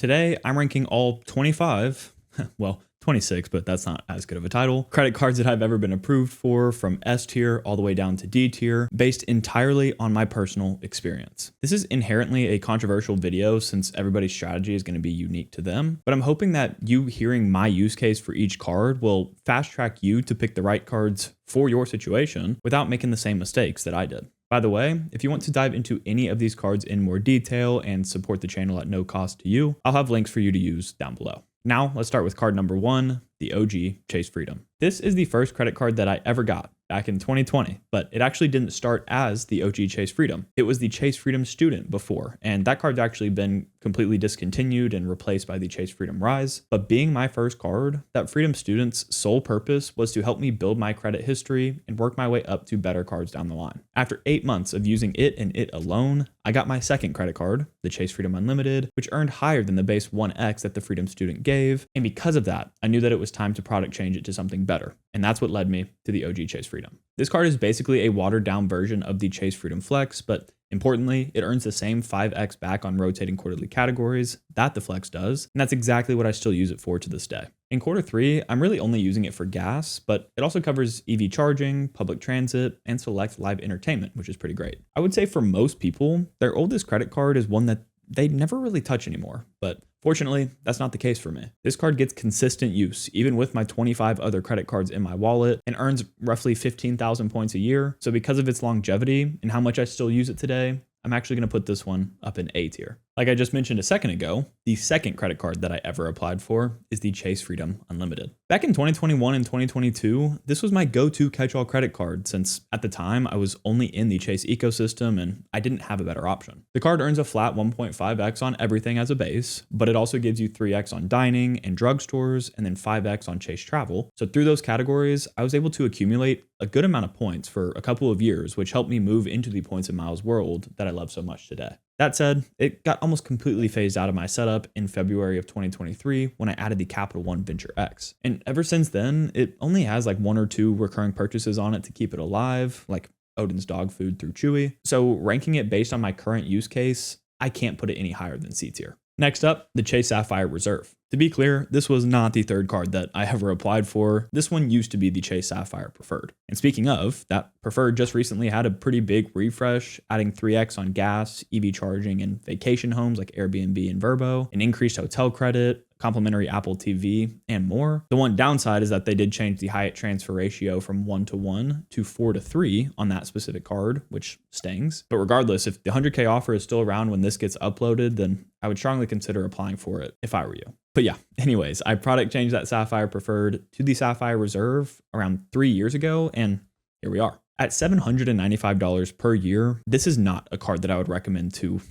Today, I'm ranking all 25, well, 26, but that's not as good of a title, credit cards that I've ever been approved for, from S tier all the way down to D tier, based entirely on my personal experience. This is inherently a controversial video since everybody's strategy is going to be unique to them, but I'm hoping that you hearing my use case for each card will fast track you to pick the right cards for your situation without making the same mistakes that I did. By the way, if you want to dive into any of these cards in more detail and support the channel at no cost to you, I'll have links for you to use down below. Now, let's start with card number 1, the OG Chase Freedom. This is the first credit card that I ever got back in 2020, but it actually didn't start as the OG Chase Freedom. It was the Chase Freedom Student before, and that card's actually been completely discontinued and replaced by the Chase Freedom Rise. But being my first card, that Freedom Student's sole purpose was to help me build my credit history and work my way up to better cards down the line. After 8 months of using it and it alone, I got my second credit card, the Chase Freedom Unlimited, which earned higher than the base 1x that the Freedom Student gave. And because of that, I knew that it was time to product change it to something better. And that's what led me to the OG Chase Freedom. This card is basically a watered down version of the Chase Freedom Flex, but importantly, it earns the same 5x back on rotating quarterly categories that the Flex does, and that's exactly what I still use it for to this day. In quarter 3, I'm really only using it for gas, but it also covers EV charging, public transit, and select live entertainment, which is pretty great. I would say for most people, their oldest credit card is one that they never really touch anymore, but fortunately, that's not the case for me. This card gets consistent use, even with my 25 other credit cards in my wallet, and earns roughly 15,000 points a year. So because of its longevity and how much I still use it today, I'm actually going to put this one up in A tier. Like I just mentioned a second ago, the second credit card that I ever applied for is the Chase Freedom Unlimited. Back in 2021 and 2022, this was my go-to catch-all credit card since at the time I was only in the Chase ecosystem and I didn't have a better option. The card earns a flat 1.5x on everything as a base, but it also gives you 3x on dining and drugstores and then 5x on Chase travel. So through those categories, I was able to accumulate a good amount of points for a couple of years, which helped me move into the points and miles world that I love so much today. That said, it got almost completely phased out of my setup in February of 2023 when I added the Capital One Venture X. And ever since then, it only has like 1 or 2 recurring purchases on it to keep it alive, like Odin's dog food through Chewy. So ranking it based on my current use case, I can't put it any higher than C tier. Next up, the Chase Sapphire Reserve. To be clear, this was not the third card that I ever applied for. This one used to be the Chase Sapphire Preferred. And speaking of, that Preferred just recently had a pretty big refresh, adding 3x on gas, EV charging, and vacation homes like Airbnb and Vrbo, an increased hotel credit, complimentary Apple TV, and more. The one downside is that they did change the Hyatt transfer ratio from 1-to-1 to 4-to-3 on that specific card, which stings. But regardless, if the 100K offer is still around when this gets uploaded, then I would strongly consider applying for it if I were you. But yeah, anyways, I product changed that Sapphire Preferred to the Sapphire Reserve around 3 years ago, and here we are. At $795 per year, this is not a card that I would recommend to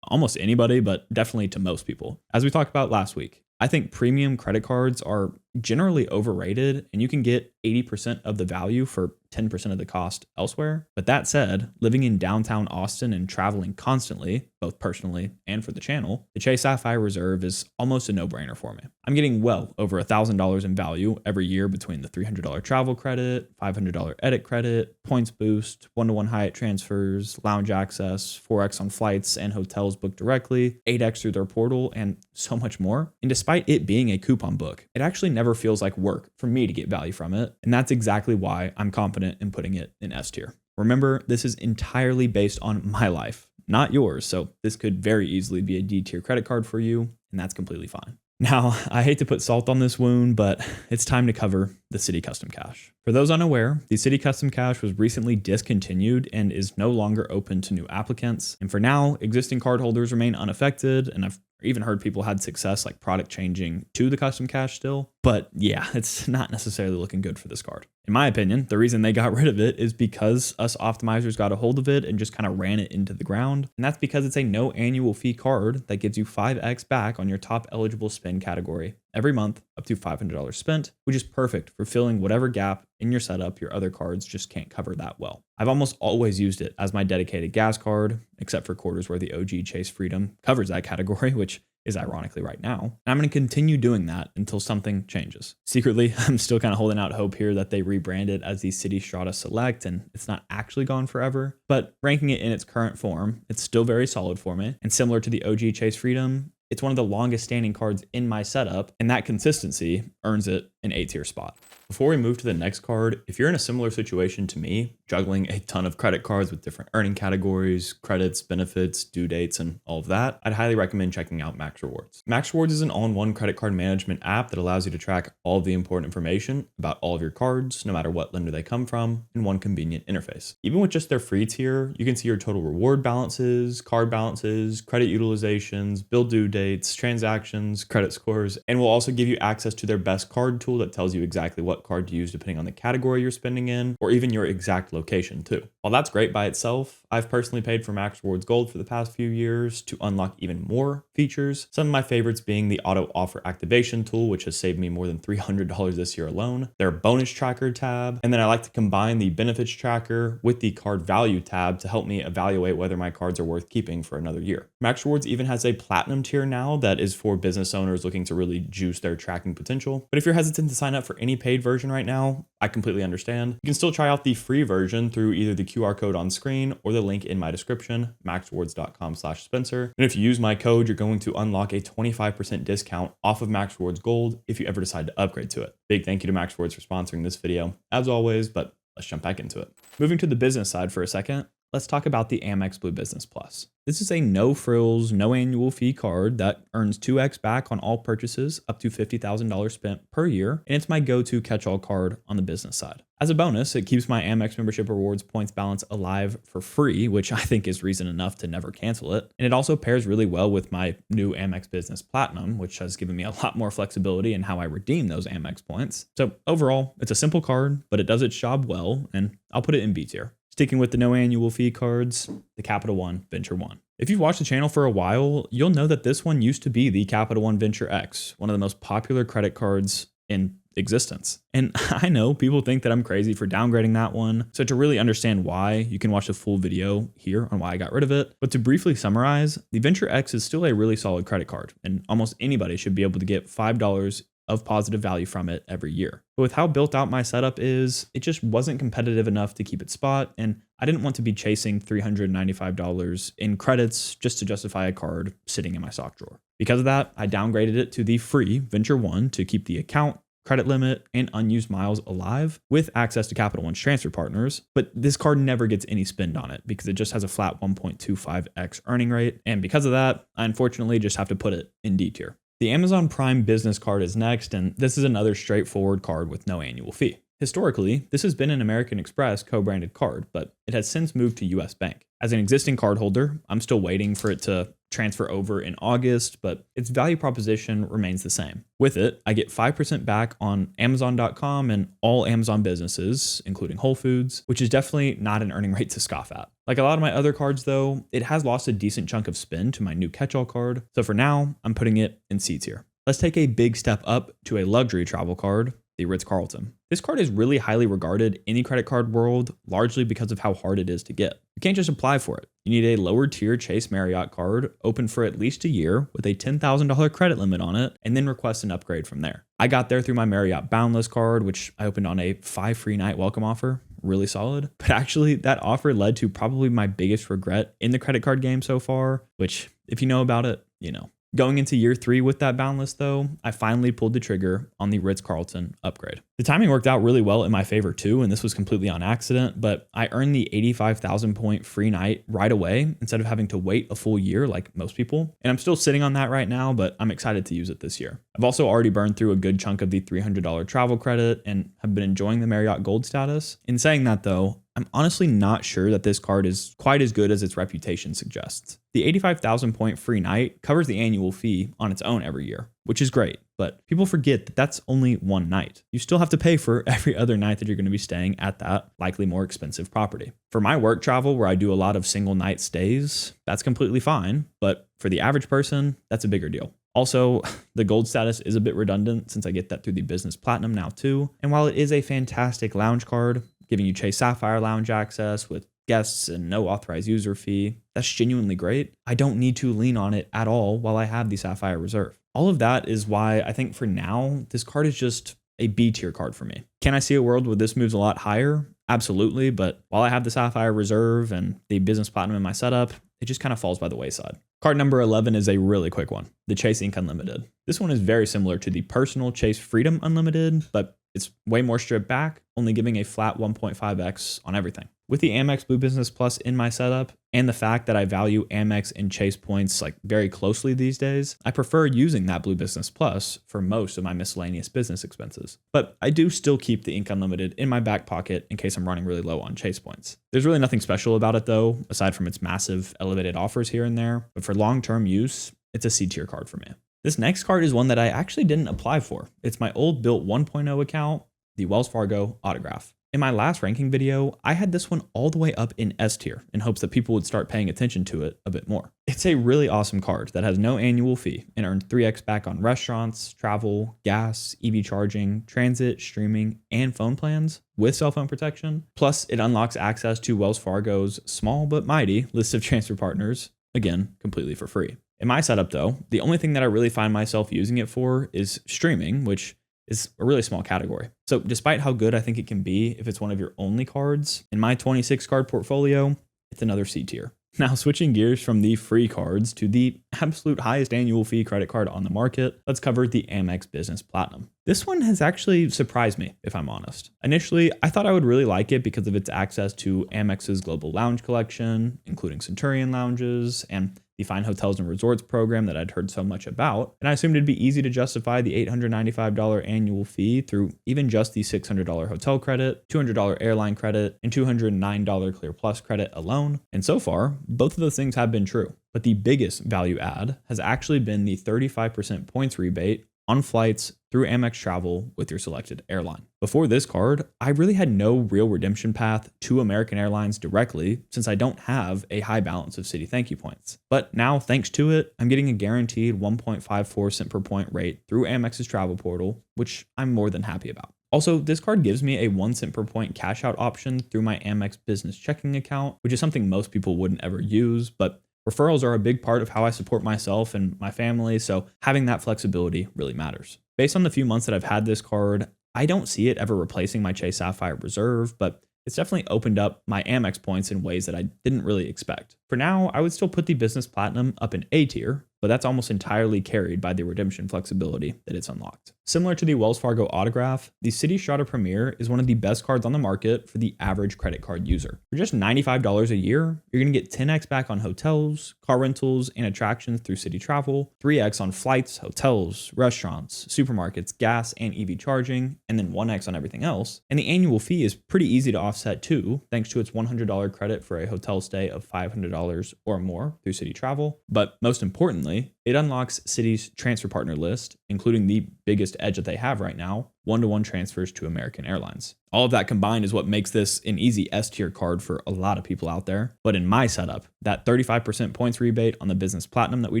almost anybody, but definitely to most people. As we talked about last week, I think premium credit cards are generally overrated and you can get 80% of the value for 10% of the cost elsewhere. But that said, living in downtown Austin and traveling constantly, both personally and for the channel, the Chase Sapphire Reserve is almost a no-brainer for me. I'm getting well over $1,000 in value every year between the $300 travel credit, $500 edit credit, points boost, 1-to-1 Hyatt transfers, lounge access, 4x on flights and hotels booked directly, 8x through their portal, and so much more. And despite it being a coupon book, it actually never feels like work for me to get value from it. And that's exactly why I'm confident in putting it in S tier. Remember, this is entirely based on my life, not yours. So this could very easily be a D tier credit card for you, and that's completely fine. Now, I hate to put salt on this wound, but it's time to cover the Citi Custom Cash. For those unaware, the Citi Custom Cash was recently discontinued and is no longer open to new applicants. And for now, existing cardholders remain unaffected, and I've even heard people had success like product changing to the Custom Cash still. But yeah, it's not necessarily looking good for this card. In my opinion, the reason they got rid of it is because us optimizers got a hold of it and just kind of ran it into the ground. And that's because it's a no annual fee card that gives you 5x back on your top eligible spend category every month up to $500 spent, which is perfect for filling whatever gap in your setup your other cards just can't cover that well. I've almost always used it as my dedicated gas card, except for quarters where the OG Chase Freedom covers that category, which is ironically right now. And I'm going to continue doing that until something changes. Secretly, I'm still kind of holding out hope here that they rebrand it as the Citi Strata Select and it's not actually gone forever, but ranking it in its current form, it's still very solid for me. And similar to the OG Chase Freedom, it's one of the longest standing cards in my setup, and that consistency earns it an A tier spot. Before we move to the next card, if you're in a similar situation to me, juggling a ton of credit cards with different earning categories, credits, benefits, due dates, and all of that, I'd highly recommend checking out Max Rewards. Max Rewards is an all-in-one credit card management app that allows you to track all of the important information about all of your cards, no matter what lender they come from, in one convenient interface. Even with just their free tier, you can see your total reward balances, card balances, credit utilizations, bill due dates, transactions, credit scores, and will also give you access to their best card tool that tells you exactly what card to use depending on the category you're spending in, or even your exact location too. While that's great by itself, I've personally paid for Max Rewards Gold for the past few years to unlock even more features. Some of my favorites being the auto offer activation tool, which has saved me more than $300 this year alone, their bonus tracker tab, and then I like to combine the benefits tracker with the card value tab to help me evaluate whether my cards are worth keeping for another year. Max Rewards even has a platinum tier now that is for business owners looking to really juice their tracking potential. But if you're hesitant to sign up for any paid version right now, I completely understand. You can still try out the free version through either the QR code on screen or the link in my description, maxrewards.com/Spencer. And if you use my code, you're going to unlock a 25% discount off of Max Rewards Gold if you ever decide to upgrade to it. Big thank you to Max Rewards for sponsoring this video, as always, but let's jump back into it. Moving to the business side for a second, let's talk about the Amex Blue Business Plus. This is a no frills, no annual fee card that earns 2x back on all purchases up to $50,000 spent per year, and it's my go-to catch-all card on the business side. As a bonus, it keeps my Amex membership rewards points balance alive for free, which I think is reason enough to never cancel it. And it also pairs really well with my new Amex Business Platinum, which has given me a lot more flexibility in how I redeem those Amex points. So overall, it's a simple card, but it does its job well, and I'll put it in B tier. Sticking with the no annual fee cards, the Capital One Venture One. If you've watched the channel for a while, you'll know that this one used to be the Capital One Venture X, one of the most popular credit cards in existence. And I know people think that I'm crazy for downgrading that one. So to really understand why, you can watch the full video here on why I got rid of it. But to briefly summarize, the Venture X is still a really solid credit card, and almost anybody should be able to get $5 of positive value from it every year. But with how built out my setup is, it just wasn't competitive enough to keep its spot, and I didn't want to be chasing $395 in credits just to justify a card sitting in my sock drawer. Because of that, I downgraded it to the free Venture One to keep the account, credit limit, and unused miles alive with access to Capital One's transfer partners. But this card never gets any spend on it because it just has a flat 1.25x earning rate. And because of that, I unfortunately just have to put it in D tier. The Amazon Prime Business Card is next, and this is another straightforward card with no annual fee. Historically, this has been an American Express co-branded card, but it has since moved to US Bank. As an existing cardholder, I'm still waiting for it to transfer over in August, but its value proposition remains the same. With it, I get 5% back on Amazon.com and all Amazon businesses, including Whole Foods, which is definitely not an earning rate to scoff at. Like a lot of my other cards though, it has lost a decent chunk of spend to my new catch-all card, so for now, I'm putting it in C tier. Let's take a big step up to a luxury travel card, the Ritz-Carlton. This card is really highly regarded in the credit card world, largely because of how hard it is to get. You can't just apply for it. You need a lower tier Chase Marriott card, open for at least a year with a $10,000 credit limit on it, and then request an upgrade from there. I got there through my Marriott Boundless card, which I opened on a 5 free night welcome offer. Really solid. But actually, that offer led to probably my biggest regret in the credit card game so far, which if you know about it, you know. Going into year 3 with that Boundless though, I finally pulled the trigger on the Ritz-Carlton upgrade. The timing worked out really well in my favor too, and this was completely on accident, but I earned the 85,000 point free night right away instead of having to wait a full year like most people. And I'm still sitting on that right now, but I'm excited to use it this year. I've also already burned through a good chunk of the $300 travel credit and have been enjoying the Marriott Gold status. In saying that though, I'm honestly not sure that this card is quite as good as its reputation suggests. The 85,000 point free night covers the annual fee on its own every year, which is great, but people forget that that's only one night. You still have to pay for every other night that you're going to be staying at that likely more expensive property. For my work travel, where I do a lot of single night stays, that's completely fine, but for the average person, that's a bigger deal. Also, the gold status is a bit redundant since I get that through the Business Platinum now too. And while it is a fantastic lounge card, giving you Chase Sapphire lounge access with guests and no authorized user fee, that's genuinely great. I don't need to lean on it at all while I have the Sapphire Reserve. All of that is why I think for now, this card is just a B tier card for me. Can I see a world where this moves a lot higher? Absolutely, but while I have the Sapphire Reserve and the Business Platinum in my setup, it just kind of falls by the wayside. Card number 11 is a really quick one, the Chase Ink Unlimited. This one is very similar to the personal Chase Freedom Unlimited, but it's way more stripped back, only giving a flat 1.5x on everything. With the Amex Blue Business Plus in my setup, and the fact that I value Amex and Chase points like very closely these days, I prefer using that Blue Business Plus for most of my miscellaneous business expenses. But I do still keep the Ink Unlimited in my back pocket in case I'm running really low on Chase points. There's really nothing special about it though, aside from its massive elevated offers here and there, but for long-term use, it's a C-tier card for me. This next card is one that I actually didn't apply for. It's my old Built 1.0 account, the Wells Fargo Autograph. In my last ranking video, I had this one all the way up in S tier in hopes that people would start paying attention to it a bit more. It's a really awesome card that has no annual fee and earns 3x back on restaurants, travel, gas, EV charging, transit, streaming, and phone plans with cell phone protection. Plus, it unlocks access to Wells Fargo's small but mighty list of transfer partners, again, completely for free. In my setup though, the only thing that I really find myself using it for is streaming, which is a really small category. So despite how good I think it can be if it's one of your only cards, in my 26 card portfolio, it's another C tier. Now switching gears from the free cards to the absolute highest annual fee credit card on the market, let's cover the Amex Business Platinum. This one has actually surprised me, if I'm honest. Initially, I thought I would really like it because of its access to Amex's Global Lounge collection, including Centurion lounges, and the Fine Hotels and Resorts program that I'd heard so much about, and I assumed it'd be easy to justify the $895 annual fee through even just the $600 hotel credit, $200 airline credit, and $209 Clear Plus credit alone. And so far, both of those things have been true. But the biggest value add has actually been the 35% points rebate on flights through Amex Travel with your selected airline. Before this card, I really had no real redemption path to American Airlines directly since I don't have a high balance of Citi Thank You points. But now, thanks to it, I'm getting a guaranteed 1.54 cent per point rate through Amex's travel portal, which I'm more than happy about. Also, this card gives me a 1 cent per point cash out option through my Amex business checking account, which is something most people wouldn't ever use, but referrals are a big part of how I support myself and my family, so having that flexibility really matters. Based on the few months that I've had this card, I don't see it ever replacing my Chase Sapphire Reserve, but it's definitely opened up my Amex points in ways that I didn't really expect. For now, I would still put the Business Platinum up in A tier, but that's almost entirely carried by the redemption flexibility that it's unlocked. Similar to the Wells Fargo Autograph, the Citi Strata Premier is one of the best cards on the market for the average credit card user. For just $95 a year, you're going to get 10x back on hotels, car rentals, and attractions through Citi Travel, 3x on flights, hotels, restaurants, supermarkets, gas, and EV charging, and then 1x on everything else. And the annual fee is pretty easy to offset too, thanks to its $100 credit for a hotel stay of $500 or more through Citi Travel. But most importantly, it unlocks Citi's transfer partner list, including the biggest edge that they have right now, one-to-one transfers to American Airlines. All of that combined is what makes this an easy S tier card for a lot of people out there. But in my setup, that 35% points rebate on the Business Platinum that we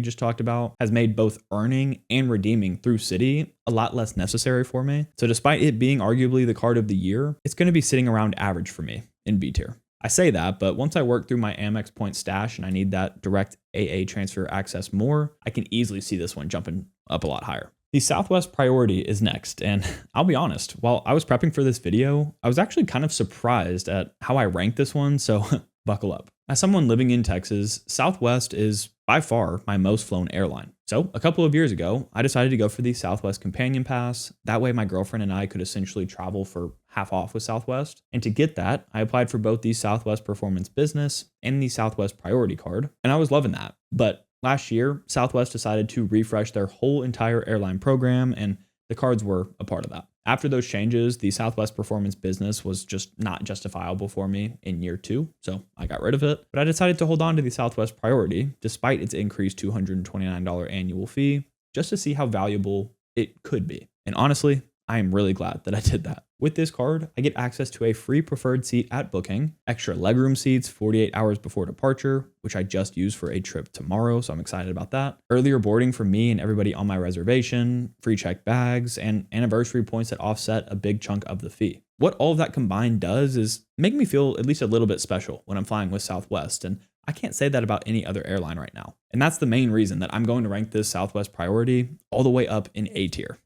just talked about has made both earning and redeeming through Citi a lot less necessary for me. So despite it being arguably the card of the year, it's going to be sitting around average for me in B tier. I say that, but once I work through my Amex point stash and I need that direct AA transfer access more, I can easily see this one jumping up a lot higher. The Southwest Priority is next, and I'll be honest, while I was prepping for this video, I was actually kind of surprised at how I ranked this one, so buckle up. As someone living in Texas, Southwest is by far my most flown airline. So a couple of years ago, I decided to go for the Southwest Companion Pass. That way my girlfriend and I could essentially travel for half off with Southwest. And to get that, I applied for both the Southwest Performance Business and the Southwest Priority card, and I was loving that. But last year, Southwest decided to refresh their whole entire airline program, and the cards were a part of that. After those changes, the Southwest Performance Business was just not justifiable for me in year 2, so I got rid of it. But I decided to hold on to the Southwest Priority, despite its increased $229 annual fee, just to see how valuable it could be. And honestly, I am really glad that I did that. With this card, I get access to a free preferred seat at booking, extra legroom seats 48 hours before departure, which I just used for a trip tomorrow, so I'm excited about that. Earlier boarding for me and everybody on my reservation, free checked bags, and anniversary points that offset a big chunk of the fee. What all of that combined does is make me feel at least a little bit special when I'm flying with Southwest, and I can't say that about any other airline right now. And that's the main reason that I'm going to rank this Southwest Priority all the way up in A tier.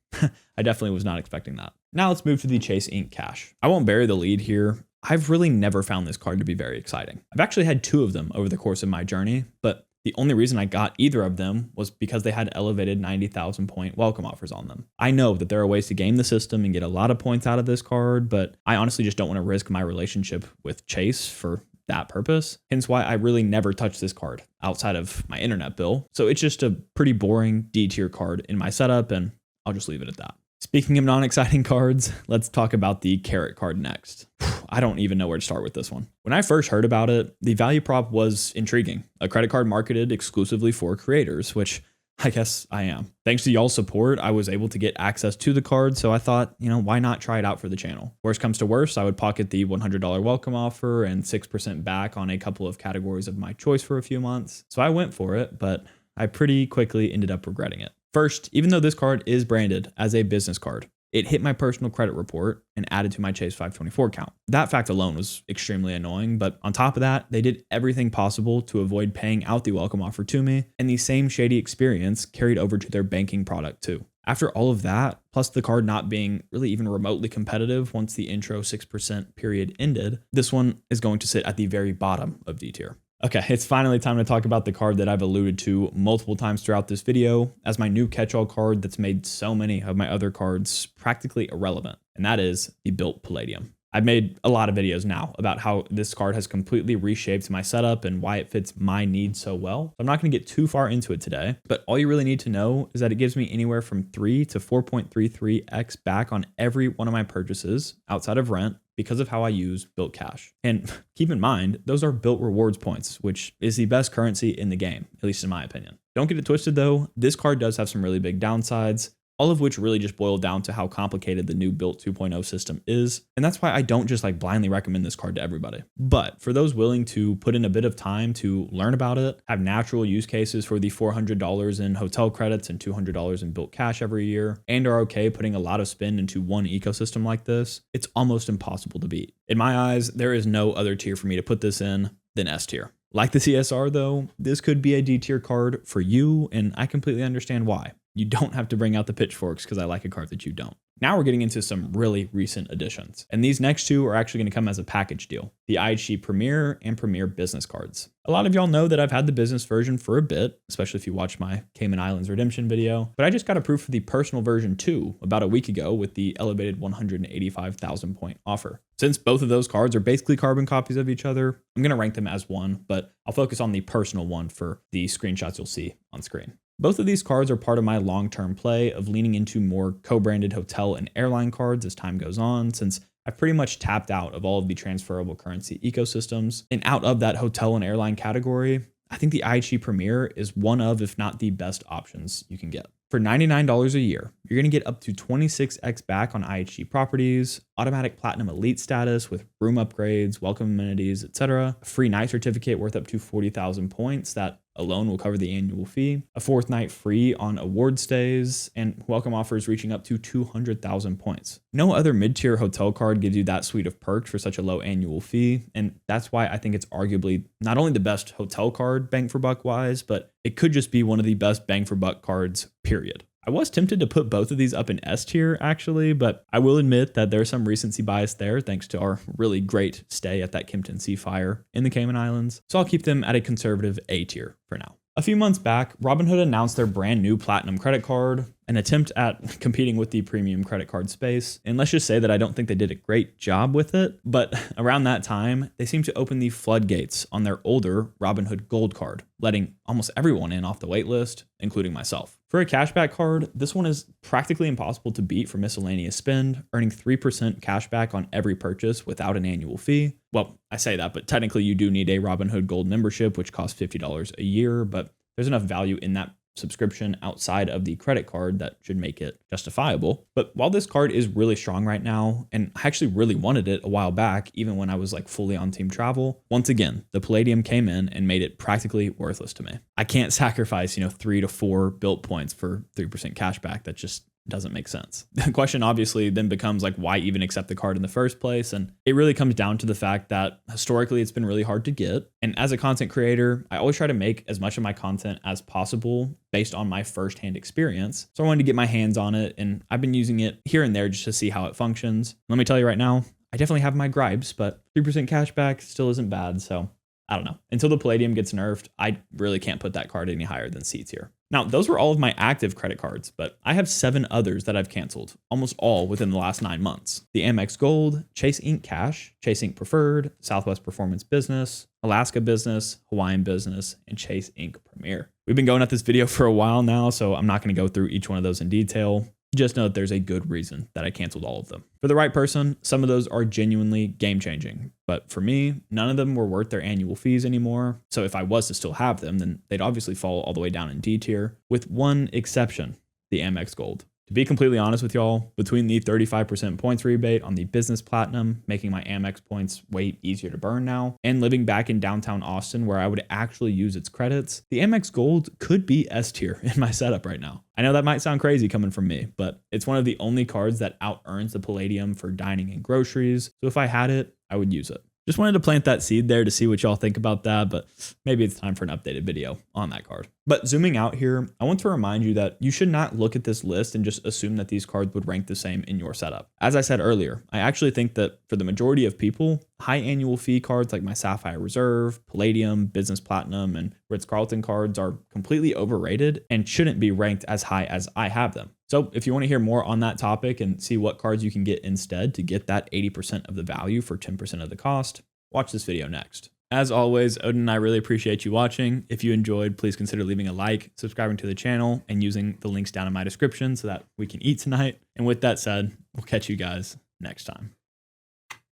I definitely was not expecting that. Now let's move to the Chase Ink Cash. I won't bury the lead here. I've really never found this card to be very exciting. I've actually had 2 of them over the course of my journey, but The only reason I got either of them was because they had elevated 90,000 point welcome offers on them. I know that there are ways to game the system and get a lot of points out of this card, but I honestly just don't want to risk my relationship with Chase for that purpose. Hence why I really never touch this card outside of my internet bill. So it's just a pretty boring D tier card in my setup, and I'll just leave it at that. Speaking of non-exciting cards, let's talk about the Carrot card next. I don't even know where to start with this one. When I first heard about it, the value prop was intriguing. A credit card marketed exclusively for creators, which I guess I am. Thanks to y'all's support, I was able to get access to the card, so I thought, why not try it out for the channel? Worst comes to worst, I would pocket the $100 welcome offer and 6% back on a couple of categories of my choice for a few months. So I went for it, but I pretty quickly ended up regretting it. First, even though this card is branded as a business card, it hit my personal credit report and added to my Chase 524 count. That fact alone was extremely annoying, but on top of that, they did everything possible to avoid paying out the welcome offer to me, and the same shady experience carried over to their banking product too. After all of that, plus the card not being really even remotely competitive once the intro 6% period ended, this one is going to sit at the very bottom of D tier. Okay, it's finally time to talk about the card that I've alluded to multiple times throughout this video as my new catch-all card that's made so many of my other cards practically irrelevant, and that is the Built Palladium. I've made a lot of videos now about how this card has completely reshaped my setup and why it fits my needs so well. I'm not going to get too far into it today, but all you really need to know is that it gives me anywhere from 3 to 4.33x back on every one of my purchases outside of rent because of how I use Built Cash. And keep in mind, those are Built Rewards points, which is the best currency in the game, at least in my opinion. Don't get it twisted though, this card does have some really big downsides, all of which really just boil down to how complicated the new Built 2.0 system is. And that's why I don't just blindly recommend this card to everybody. But for those willing to put in a bit of time to learn about it, have natural use cases for the $400 in hotel credits and $200 in Built Cash every year, and are okay putting a lot of spend into one ecosystem like this, it's almost impossible to beat. In my eyes, there is no other tier for me to put this in than S tier. Like the CSR though, this could be a D tier card for you, and I completely understand why. You don't have to bring out the pitchforks because I like a card that you don't. Now we're getting into some really recent additions, and these next two are actually going to come as a package deal. The IHG Premier and Premier Business cards. A lot of y'all know that I've had the business version for a bit, especially if you watch my Cayman Islands redemption video, but I just got approved for the personal version too about a week ago with the elevated 185,000 point offer. Since both of those cards are basically carbon copies of each other, I'm going to rank them as one, but I'll focus on the personal one for the screenshots you'll see on screen. Both of these cards are part of my long-term play of leaning into more co-branded hotel and airline cards as time goes on, since I've pretty much tapped out of all of the transferable currency ecosystems. And out of that hotel and airline category, I think the IHG Premier is one of, if not the best options you can get. For $99 a year, you're going to get up to 26x back on IHG properties, automatic Platinum Elite status with room upgrades, welcome amenities, etc., a free night certificate worth up to 40,000 points that alone will cover the annual fee, a fourth night free on award stays, and welcome offers reaching up to 200,000 points. No other mid-tier hotel card gives you that suite of perks for such a low annual fee, and that's why I think it's arguably not only the best hotel card bang for buck wise, but it could just be one of the best bang for buck cards, period. I was tempted to put both of these up in S tier actually, but I will admit that there's some recency bias there thanks to our really great stay at that Kimpton Sea Fire in the Cayman Islands. So I'll keep them at a conservative A tier for now. A few months back, Robinhood announced their brand new Platinum credit card, an attempt at competing with the premium credit card space. And let's just say that I don't think they did a great job with it, but around that time, they seemed to open the floodgates on their older Robinhood Gold card, letting almost everyone in off the wait list, including myself. For a cashback card, this one is practically impossible to beat for miscellaneous spend, earning 3% cashback on every purchase without an annual fee. Well, I say that, but technically you do need a Robinhood Gold membership, which costs $50 a year, but there's enough value in that subscription outside of the credit card that should make it justifiable. But while this card is really strong right now, and I actually really wanted it a while back, even when I was fully on team travel, once again, the Palladium came in and made it practically worthless to me. I can't sacrifice, 3 to 4 built points for 3% cashback. That just doesn't make sense. The question obviously then becomes why even accept the card in the first place? And it really comes down to the fact that historically it's been really hard to get. And as a content creator, I always try to make as much of my content as possible based on my firsthand experience. So I wanted to get my hands on it, and I've been using it here and there just to see how it functions. Let me tell you right now, I definitely have my gripes, but 3% cashback still isn't bad. So I don't know. Until the Palladium gets nerfed, I really can't put that card any higher than C tier. Now, those were all of my active credit cards, but I have 7 others that I've canceled, almost all within the last 9 months. The Amex Gold, Chase Ink Cash, Chase Ink Preferred, Southwest Performance Business, Alaska Business, Hawaiian Business, and Chase Ink Premier. We've been going at this video for a while now, so I'm not going to go through each one of those in detail. Just know that there's a good reason that I canceled all of them. For the right person, some of those are genuinely game-changing. But for me, none of them were worth their annual fees anymore. So if I was to still have them, then they'd obviously fall all the way down in D tier, with one exception, the Amex Gold. To be completely honest with y'all, between the 35% points rebate on the Business Platinum, making my Amex points way easier to burn now, and living back in downtown Austin where I would actually use its credits, the Amex Gold could be S tier in my setup right now. I know that might sound crazy coming from me, but it's one of the only cards that out-earns the Palladium for dining and groceries, so if I had it, I would use it. Just wanted to plant that seed there to see what y'all think about that, but maybe it's time for an updated video on that card. But zooming out here, I want to remind you that you should not look at this list and just assume that these cards would rank the same in your setup. As I said earlier, I actually think that for the majority of people, high annual fee cards like my Sapphire Reserve, Palladium, Business Platinum, and Ritz-Carlton cards are completely overrated and shouldn't be ranked as high as I have them. So if you want to hear more on that topic and see what cards you can get instead to get that 80% of the value for 10% of the cost, watch this video next. As always, Odin and I really appreciate you watching. If you enjoyed, please consider leaving a like, subscribing to the channel, and using the links down in my description so that we can eat tonight. And with that said, we'll catch you guys next time.